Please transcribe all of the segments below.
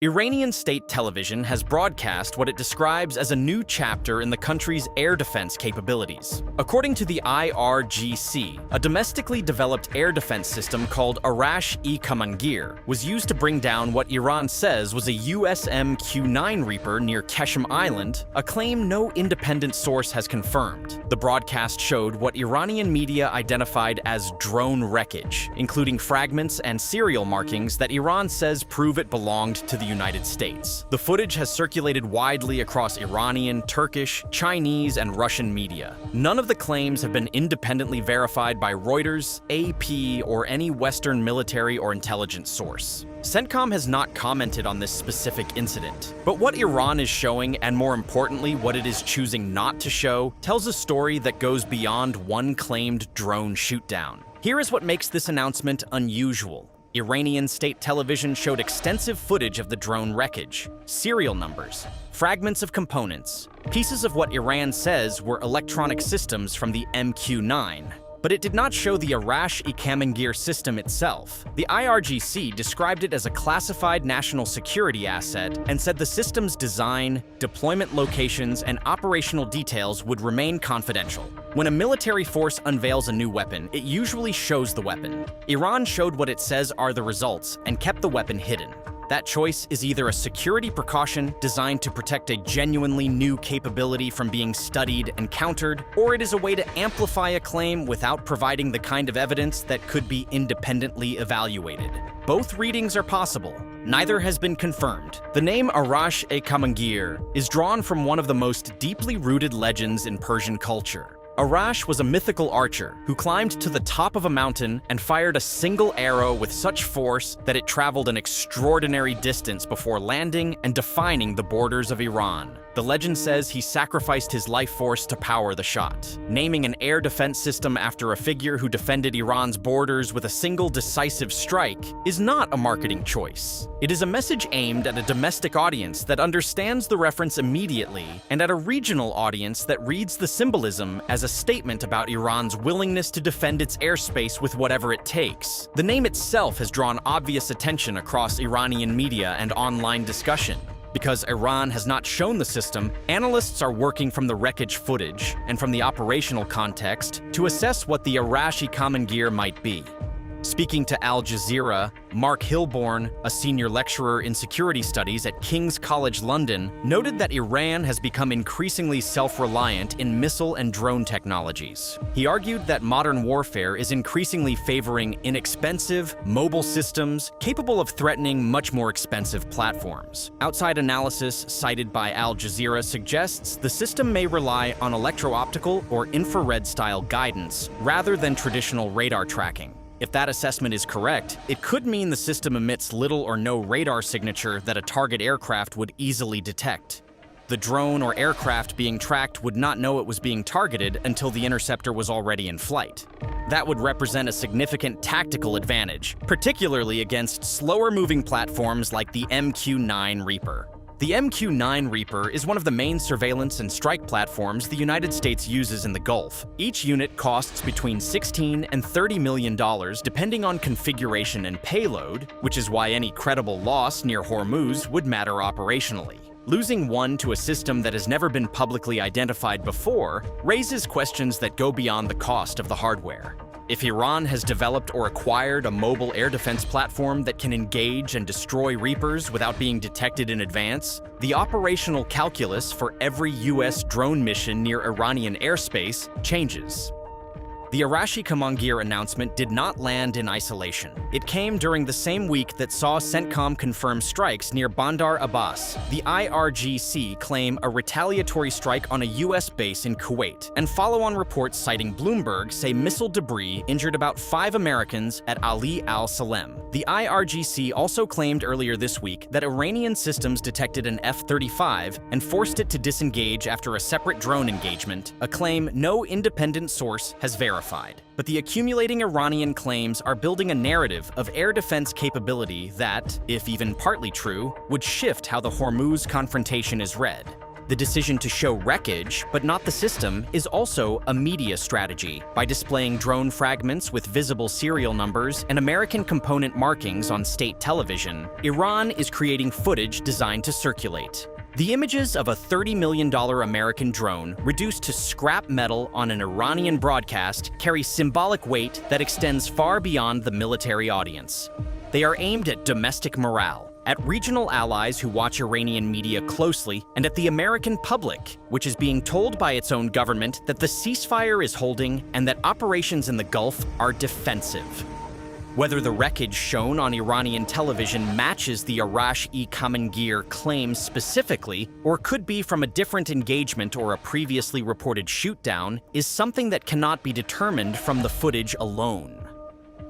Iranian state television has broadcast what it describes as a new chapter in the country's air defense capabilities. According to the IRGC, a domestically developed air defense system called Arash-e-Kamangir was used to bring down what Iran says was a USM Q-9 Reaper near Qeshm Island, a claim no independent source has confirmed. The broadcast showed what Iranian media identified as drone wreckage, including fragments and serial markings that Iran says prove it belonged to the United States. The footage has circulated widely across Iranian, Turkish, Chinese, and Russian media. None of the claims have been independently verified by Reuters, AP, or any Western military or intelligence source. CENTCOM has not commented on this specific incident, but what Iran is showing, and more importantly, what it is choosing not to show, tells a story that goes beyond one claimed drone shootdown. Here is what makes this announcement unusual. Iranian state television showed extensive footage of the drone wreckage, serial numbers, fragments of components, pieces of what Iran says were electronic systems from the MQ-9. But it did not show the Arash-e-Kamangir system itself. The IRGC described it as a classified national security asset and said the system's design, deployment locations, and operational details would remain confidential. When a military force unveils a new weapon, it usually shows the weapon. Iran showed what it says are the results and kept the weapon hidden. That choice is either a security precaution designed to protect a genuinely new capability from being studied and countered, or it is a way to amplify a claim without providing the kind of evidence that could be independently evaluated. Both readings are possible. Neither has been confirmed. The name Arash-e-Kamangir is drawn from one of the most deeply rooted legends in Persian culture. Arash was a mythical archer who climbed to the top of a mountain and fired a single arrow with such force that it traveled an extraordinary distance before landing and defining the borders of Iran. The legend says he sacrificed his life force to power the shot. Naming an air defense system after a figure who defended Iran's borders with a single decisive strike is not a marketing choice. It is a message aimed at a domestic audience that understands the reference immediately and at a regional audience that reads the symbolism as a statement about Iran's willingness to defend its airspace with whatever it takes. The name itself has drawn obvious attention across Iranian media and online discussion. Because Iran has not shown the system, analysts are working from the wreckage footage and from the operational context to assess what the Arash-e-Kamangir might be. Speaking to Al Jazeera, Mark Hilborne, a senior lecturer in security studies at King's College London, noted that Iran has become increasingly self-reliant in missile and drone technologies. He argued that modern warfare is increasingly favoring inexpensive, mobile systems capable of threatening much more expensive platforms. Outside analysis cited by Al Jazeera suggests the system may rely on electro-optical or infrared-style guidance rather than traditional radar tracking. If that assessment is correct, it could mean the system emits little or no radar signature that a target aircraft would easily detect. The drone or aircraft being tracked would not know it was being targeted until the interceptor was already in flight. That would represent a significant tactical advantage, particularly against slower-moving platforms like the MQ-9 Reaper. The MQ-9 Reaper is one of the main surveillance and strike platforms the United States uses in the Gulf. Each unit costs between $16 and $30 million depending on configuration and payload, which is why any credible loss near Hormuz would matter operationally. Losing one to a system that has never been publicly identified before raises questions that go beyond the cost of the hardware. If Iran has developed or acquired a mobile air defense platform that can engage and destroy Reapers without being detected in advance, the operational calculus for every US drone mission near Iranian airspace changes. The Arash-e-Kamangir announcement did not land in isolation. It came during the same week that saw CENTCOM confirm strikes near Bandar Abbas. The IRGC claim a retaliatory strike on a US base in Kuwait, and follow-on reports citing Bloomberg say missile debris injured about 5 Americans at Ali al-Salem. The IRGC also claimed earlier this week that Iranian systems detected an F-35 and forced it to disengage after a separate drone engagement, a claim no independent source has verified. But the accumulating Iranian claims are building a narrative of air defense capability that, if even partly true, would shift how the Hormuz confrontation is read. The decision to show wreckage, but not the system, is also a media strategy. By displaying drone fragments with visible serial numbers and American component markings on state television, Iran is creating footage designed to circulate. The images of a $30 million American drone reduced to scrap metal on an Iranian broadcast carry symbolic weight that extends far beyond the military audience. They are aimed at domestic morale, at regional allies who watch Iranian media closely, and at the American public, which is being told by its own government that the ceasefire is holding and that operations in the Gulf are defensive. Whether the wreckage shown on Iranian television matches the Arash-e-Kamangir claims specifically, or could be from a different engagement or a previously reported shootdown, is something that cannot be determined from the footage alone.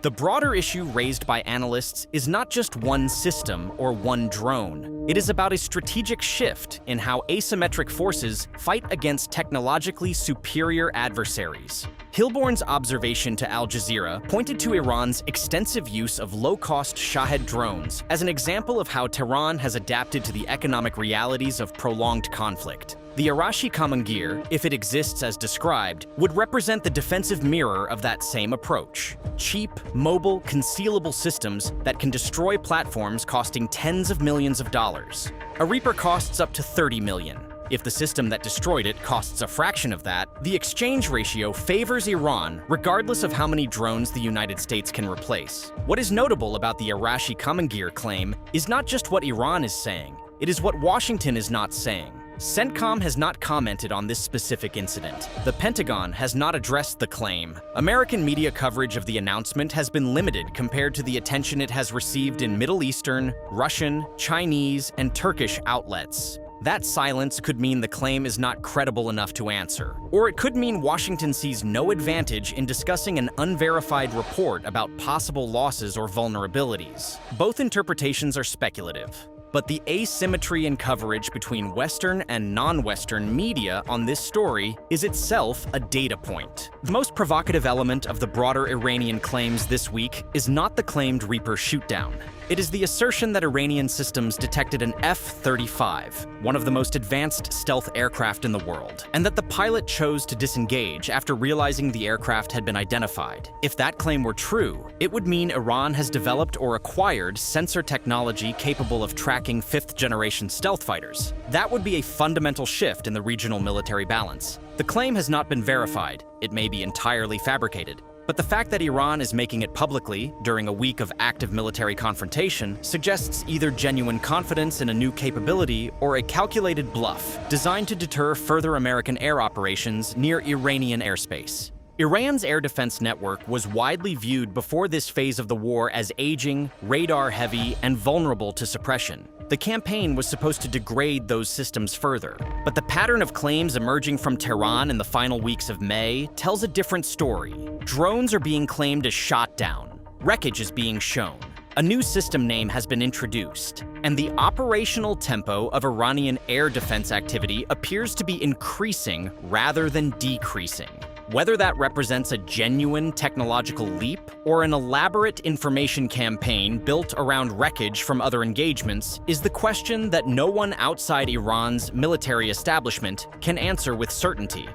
The broader issue raised by analysts is not just one system or one drone. It is about a strategic shift in how asymmetric forces fight against technologically superior adversaries. Hilborne's observation to Al Jazeera pointed to Iran's extensive use of low-cost Shahed drones as an example of how Tehran has adapted to the economic realities of prolonged conflict. The Arash-e-Kamangir, if it exists as described, would represent the defensive mirror of that same approach. Cheap, mobile, concealable systems that can destroy platforms costing tens of millions of dollars. A Reaper costs up to $30 million. If the system that destroyed it costs a fraction of that, the exchange ratio favors Iran regardless of how many drones the United States can replace. What is notable about the Arash-e-Kamangir claim is not just what Iran is saying, it is what Washington is not saying. CENTCOM has not commented on this specific incident. The Pentagon has not addressed the claim. American media coverage of the announcement has been limited compared to the attention it has received in Middle Eastern, Russian, Chinese, and Turkish outlets. That silence could mean the claim is not credible enough to answer. Or it could mean Washington sees no advantage in discussing an unverified report about possible losses or vulnerabilities. Both interpretations are speculative. But the asymmetry in coverage between Western and non-Western media on this story is itself a data point. The most provocative element of the broader Iranian claims this week is not the claimed Reaper shootdown. It is the assertion that Iranian systems detected an F-35, one of the most advanced stealth aircraft in the world, and that the pilot chose to disengage after realizing the aircraft had been identified. If that claim were true, it would mean Iran has developed or acquired sensor technology capable of tracking fifth-generation stealth fighters. That would be a fundamental shift in the regional military balance. The claim has not been verified. It may be entirely fabricated. But the fact that Iran is making it publicly during a week of active military confrontation suggests either genuine confidence in a new capability or a calculated bluff designed to deter further American air operations near Iranian airspace. Iran's air defense network was widely viewed before this phase of the war as aging, radar-heavy, and vulnerable to suppression. The campaign was supposed to degrade those systems further, but the pattern of claims emerging from Tehran in the final weeks of May tells a different story. Drones are being claimed as shot down. Wreckage is being shown. A new system name has been introduced, and the operational tempo of Iranian air defense activity appears to be increasing rather than decreasing. Whether that represents a genuine technological leap or an elaborate information campaign built around wreckage from other engagements is the question that no one outside Iran's military establishment can answer with certainty.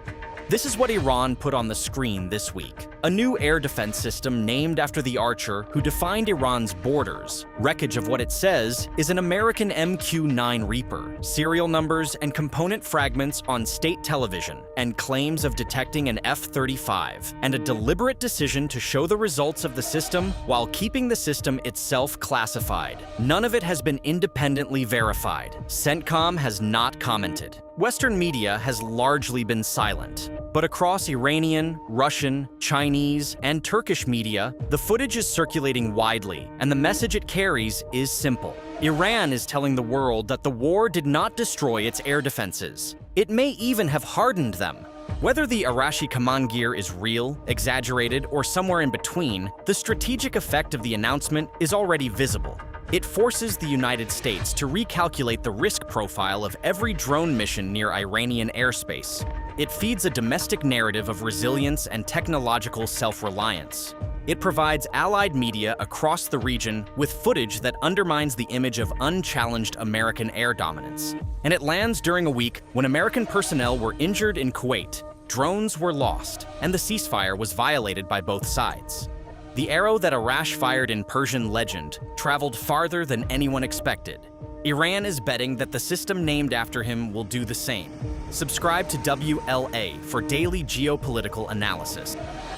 This is what Iran put on the screen this week. A new air defense system named after the archer who defined Iran's borders. Wreckage of what it says is an American MQ-9 Reaper, serial numbers and component fragments on state television, and claims of detecting an F-35, and a deliberate decision to show the results of the system while keeping the system itself classified. None of it has been independently verified. CENTCOM has not commented. Western media has largely been silent, but across Iranian, Russian, Chinese, and Turkish media, the footage is circulating widely, and the message it carries is simple. Iran is telling the world that the war did not destroy its air defenses. It may even have hardened them. Whether the Arash-e-Kamangir is real, exaggerated, or somewhere in between, the strategic effect of the announcement is already visible. It forces the United States to recalculate the risk profile of every drone mission near Iranian airspace. It feeds a domestic narrative of resilience and technological self-reliance. It provides allied media across the region with footage that undermines the image of unchallenged American air dominance. And it lands during a week when American personnel were injured in Kuwait, drones were lost, and the ceasefire was violated by both sides. The arrow that Arash fired in Persian legend traveled farther than anyone expected. Iran is betting that the system named after him will do the same. Subscribe to WLA for daily geopolitical analysis.